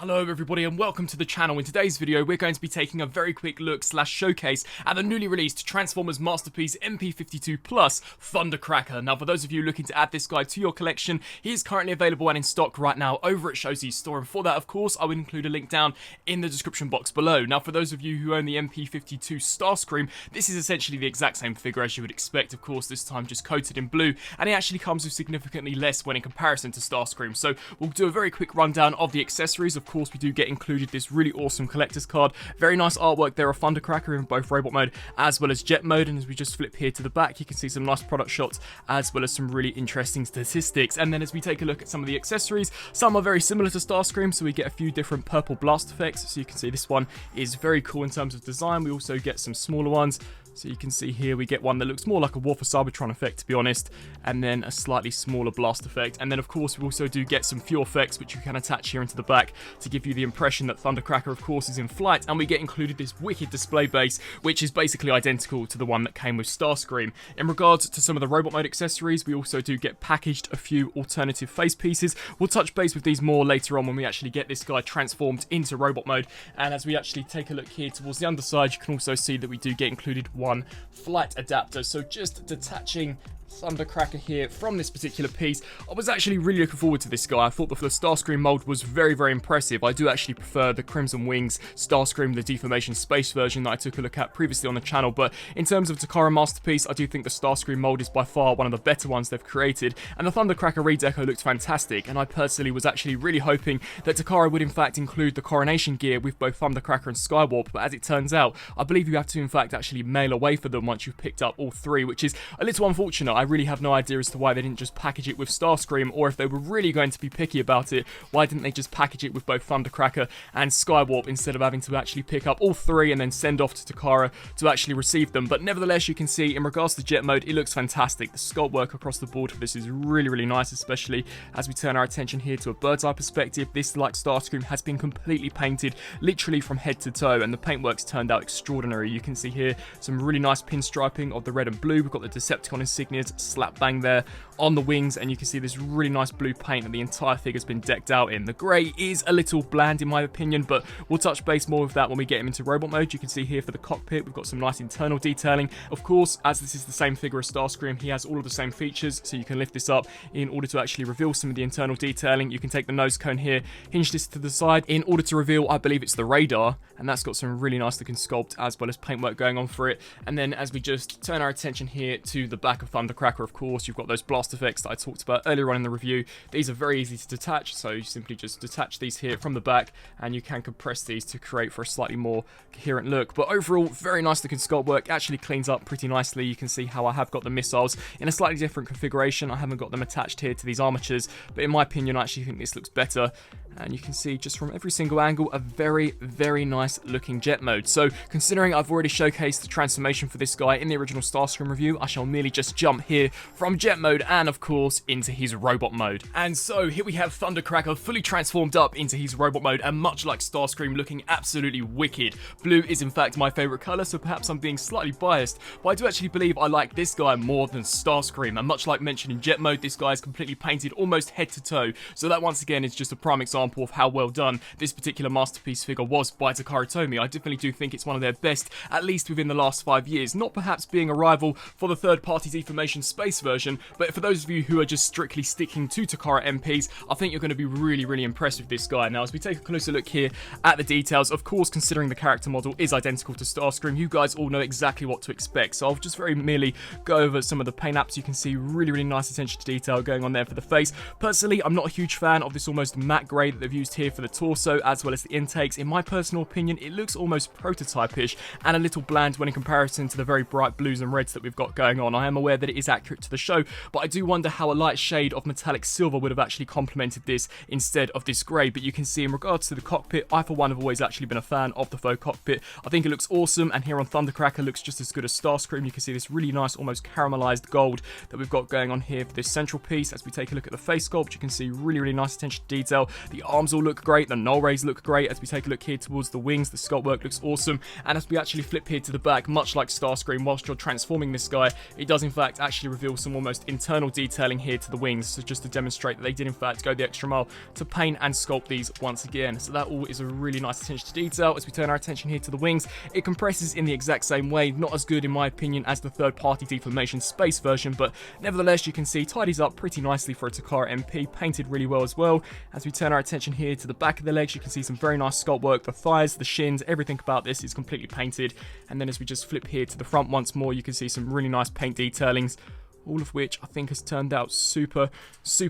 Hello everybody and welcome to the channel. In today's video we're going to be taking a very quick look / showcase at the newly released Transformers masterpiece MP-52 Plus Thundercracker. Now for those of you looking to add this guy to your collection, he is currently available and in stock right now over at Showsy's store, and for that of course I will include a link down in the description box below. Now for those of you who own the MP-52 Starscream, this is essentially the exact same figure as you would expect, of course this time just coated in blue, and it actually comes with significantly less when in comparison to Starscream. So we'll do a very quick rundown of the accessories. Of course we do get included this really awesome collector's card. Very nice artwork there of Thundercracker in both robot mode as well as jet mode, and as we just flip here to the back you can see some nice product shots as well as some really interesting statistics. And then as we take a look at some of the accessories, some are very similar to Starscream, so we get a few different purple blast effects. So you can see this one is very cool in terms of design. We also get some smaller ones. So you can see here we get one that looks more like a War for Cybertron effect, to be honest, and then a slightly smaller blast effect. And then of course we also do get some fuel effects which you can attach here into the back to give you the impression that Thundercracker of course is in flight, and we get included this wicked display base which is basically identical to the one that came with Starscream. In regards to some of the robot mode accessories, we also do get packaged a few alternative face pieces. We'll touch base with these more later on when we actually get this guy transformed into robot mode. And as we actually take a look here towards the underside, you can also see that we do get included one flight adapter. So just detaching Thundercracker here from this particular piece, I was actually really looking forward to this guy. I thought the Starscream mold was very impressive. I do actually prefer the Crimson Wings Starscream, the Deformation Space version that I took a look at previously on the channel, but in terms of Takara Masterpiece, I do think the Starscream mold is by far one of the better ones they've created, and the Thundercracker redeco looks fantastic, and I personally was actually really hoping that Takara would in fact include the coronation gear with both Thundercracker and Skywarp, but as it turns out, I believe you have to in fact actually mail away for them once you've picked up all three, which is a little unfortunate. I really have no idea as to why they didn't just package it with Starscream, or if they were really going to be picky about it, why didn't they just package it with both Thundercracker and Skywarp instead of having to actually pick up all three and then send off to Takara to actually receive them. But nevertheless, you can see in regards to jet mode, it looks fantastic. The sculpt work across the board for this is really nice, especially as we turn our attention here to a bird's eye perspective. This, like Starscream, has been completely painted literally from head to toe, and the paintwork's turned out extraordinary. You can see here some really nice pinstriping of the red and blue. We've got the Decepticon insignias slap bang there on the wings, and you can see this really nice blue paint that the entire figure's been decked out in. The grey is a little bland in my opinion, but we'll touch base more with that when we get him into robot mode. You can see here for the cockpit we've got some nice internal detailing. Of course, as this is the same figure as Starscream, he has all of the same features, so you can lift this up in order to actually reveal some of the internal detailing. You can take the nose cone here, hinge this to the side in order to reveal, I believe it's the radar, and that's got some really nice looking sculpt as well as paintwork going on for it. And then as we just turn our attention here to the back of Thundercracker, of course, you've got those blast effects that I talked about earlier on in the review. These are very easy to detach, so you simply just detach these here from the back and you can compress these to create for a slightly more coherent look. But overall, very nice looking sculpt work, actually cleans up pretty nicely. You can see how I have got the missiles in a slightly different configuration. I haven't got them attached here to these armatures, but in my opinion I actually think this looks better. And you can see just from every single angle a very nice looking jet mode. So considering I've already showcased the transformation for this guy in the original Starscream review, I shall merely just jump here from jet mode and of course into his robot mode. And so here we have Thundercracker fully transformed up into his robot mode, and much like Starscream, looking absolutely wicked. Blue is in fact my favourite colour, so perhaps I'm being slightly biased, but I do actually believe I like this guy more than Starscream. And much like mentioned in jet mode, this guy is completely painted almost head to toe, so that once again is just a prime example of how well done this particular masterpiece figure was by Takara Tomy. I definitely do think it's one of their best, at least within the last 5 years. Not perhaps being a rival for the third-party Deformation Space version, but for those of you who are just strictly sticking to Takara MPs, I think you're going to be really impressed with this guy. Now, as we take a closer look here at the details, of course, considering the character model is identical to Starscream, you guys all know exactly what to expect. So I'll just very merely go over some of the paint apps. You can see really nice attention to detail going on there for the face. Personally, I'm not a huge fan of this almost matte grey that they've used here for the torso as well as the intakes. In my personal opinion, it looks almost prototype-ish and a little bland when in comparison to the very bright blues and reds that we've got going on. I am aware that it is accurate to the show, but I do wonder how a light shade of metallic silver would have actually complemented this instead of this grey. But you can see in regards to the cockpit, I for one have always actually been a fan of the faux cockpit. I think it looks awesome, and here on Thundercracker looks just as good as Starscream. You can see this really nice almost caramelized gold that we've got going on here for this central piece. As we take a look at the face sculpt, you can see really nice attention to detail. The arms all look great, the null rays look great. As we take a look here towards the wings, the sculpt work looks awesome. And as we actually flip here to the back, much like Starscream, whilst you're transforming this guy, it does in fact actually actually reveal some almost internal detailing here to the wings, so just to demonstrate that they did in fact go the extra mile to paint and sculpt these once again. So that all is a really nice attention to detail. As we turn our attention here to the wings, it compresses in the exact same way, not as good in my opinion as the third-party deformation space version, but nevertheless you can see tidies up pretty nicely for a Takara MP, painted really well as well. As we turn our attention here to the back of the legs, you can see some very nice sculpt work, the thighs, the shins, everything about this is completely painted. And then as we just flip here to the front once more, you can see some really nice paint detailings, all of which I think has turned out super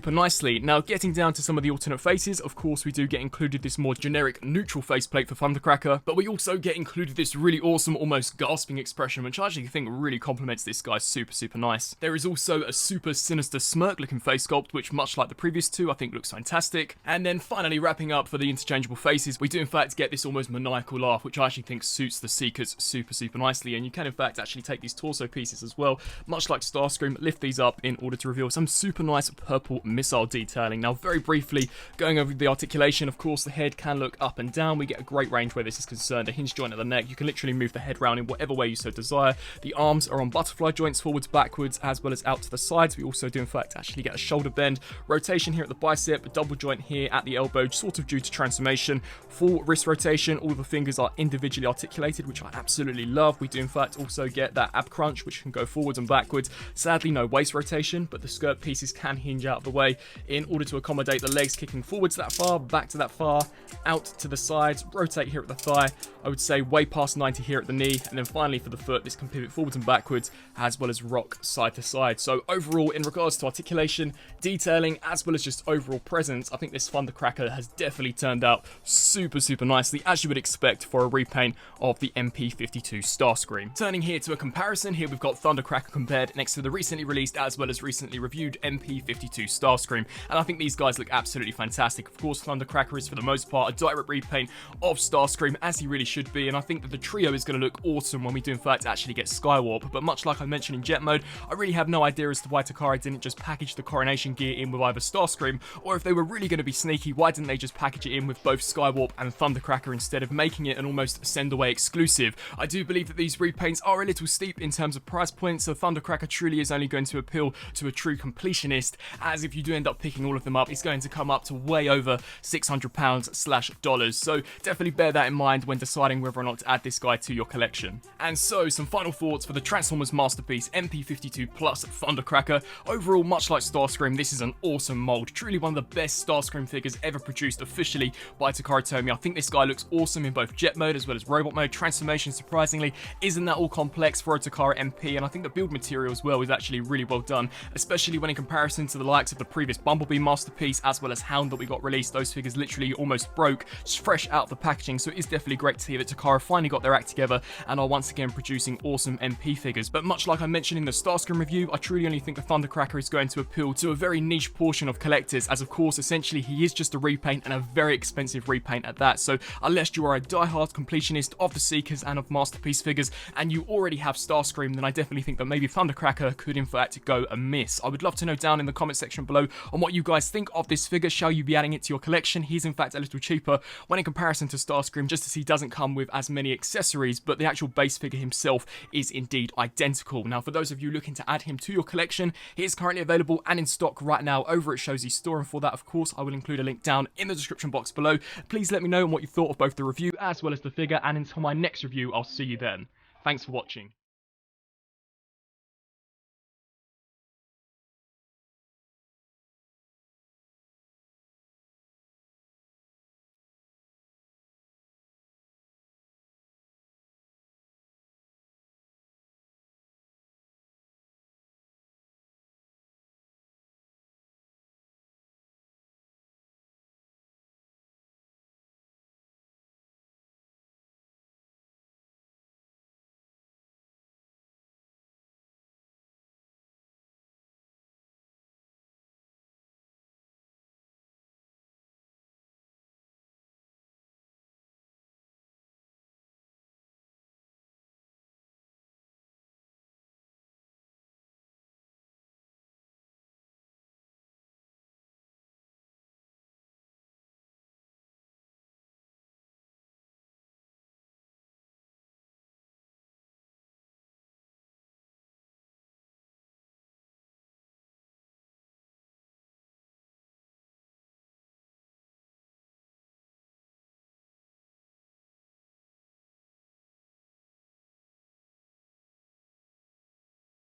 nicely. Now, getting down to some of the alternate faces, of course we do get included this more generic neutral faceplate for Thundercracker, but we also get included this really awesome, almost gasping expression, which I actually think really complements this guy super nice. There is also a super sinister smirk looking face sculpt, which much like the previous two, I think looks fantastic. And then finally wrapping up for the interchangeable faces, we do in fact get this almost maniacal laugh, which I actually think suits the Seekers super nicely, and you can in fact actually take these torso pieces as well, much like Starscream, lift these up in order to reveal some super nice purple missile detailing. Now, very briefly, going over the articulation, of course, the head can look up and down. We get a great range where this is concerned. A hinge joint at the neck, you can literally move the head round in whatever way you so desire. The arms are on butterfly joints, forwards, backwards, as well as out to the sides. We also do, in fact, actually get a shoulder bend. Rotation here at the bicep, a double joint here at the elbow, sort of due to transformation. Full wrist rotation, all of the fingers are individually articulated, which I absolutely love. We do, in fact, also get that ab crunch, which can go forwards and backwards. Sadly, no waist rotation, but the skirt pieces can hinge out of the way in order to accommodate the legs kicking forwards that far, back to that far, out to the sides, rotate here at the thigh, I would say way past 90 here at the knee, and then finally for the foot, this can pivot forwards and backwards, as well as rock side to side. So overall, in regards to articulation, detailing, as well as just overall presence, I think this Thundercracker has definitely turned out super nicely, as you would expect for a repaint of the MP-52 Starscream. Turning here to a comparison, here we've got Thundercracker compared next to the recently released as well as recently reviewed MP-52 Starscream, and I think these guys look absolutely fantastic. Of course, Thundercracker is for the most part a direct repaint of Starscream, as he really should be, and I think that the trio is going to look awesome when we do in fact actually get Skywarp. But much like I mentioned in Jet Mode, I really have no idea as to why Takara didn't just package the coronation gear in with either Starscream, or if they were really going to be sneaky, why didn't they just package it in with both Skywarp and Thundercracker instead of making it an almost send-away exclusive. I do believe that these repaints are a little steep in terms of price points, so Thundercracker truly is only going to appeal to a true completionist, as if you do end up picking all of them up, it's going to come up to way over $600/dollars. So definitely bear that in mind when deciding whether or not to add this guy to your collection. And so, some final thoughts for the Transformers masterpiece MP-52 Plus Thundercracker. Overall, much like Starscream, this is an awesome mold, truly one of the best Starscream figures ever produced officially by Takara Tomy. I think this guy looks awesome in both jet mode as well as robot mode. Transformation, surprisingly, isn't that all complex for a Takara MP, and I think the build material as well is actually really well done, especially when in comparison to the likes of the previous Bumblebee masterpiece as well as Hound that we got released. Those figures literally almost broke just fresh out of the packaging, so it is definitely great to see that Takara finally got their act together and are once again producing awesome MP figures. But much like I mentioned in the Starscream review, I truly only think the Thundercracker is going to appeal to a very niche portion of collectors, as of course essentially he is just a repaint, and a very expensive repaint at that. So unless you are a die-hard completionist of the Seekers and of masterpiece figures and you already have Starscream, then I definitely think that maybe Thundercracker could in fact go amiss. I would love to know down in the comment section below on what you guys think of this figure. Shall you be adding it to your collection? He's in fact a little cheaper when in comparison to Starscream, just as he doesn't come with as many accessories, but the actual base figure himself is indeed identical. Now, for those of you looking to add him to your collection, he is currently available and in stock right now over at Showsy's store, and for that, of course, I will include a link down in the description box below. Please let me know what you thought of both the review as well as the figure, and until my next review, I'll see you then. Thanks for watching.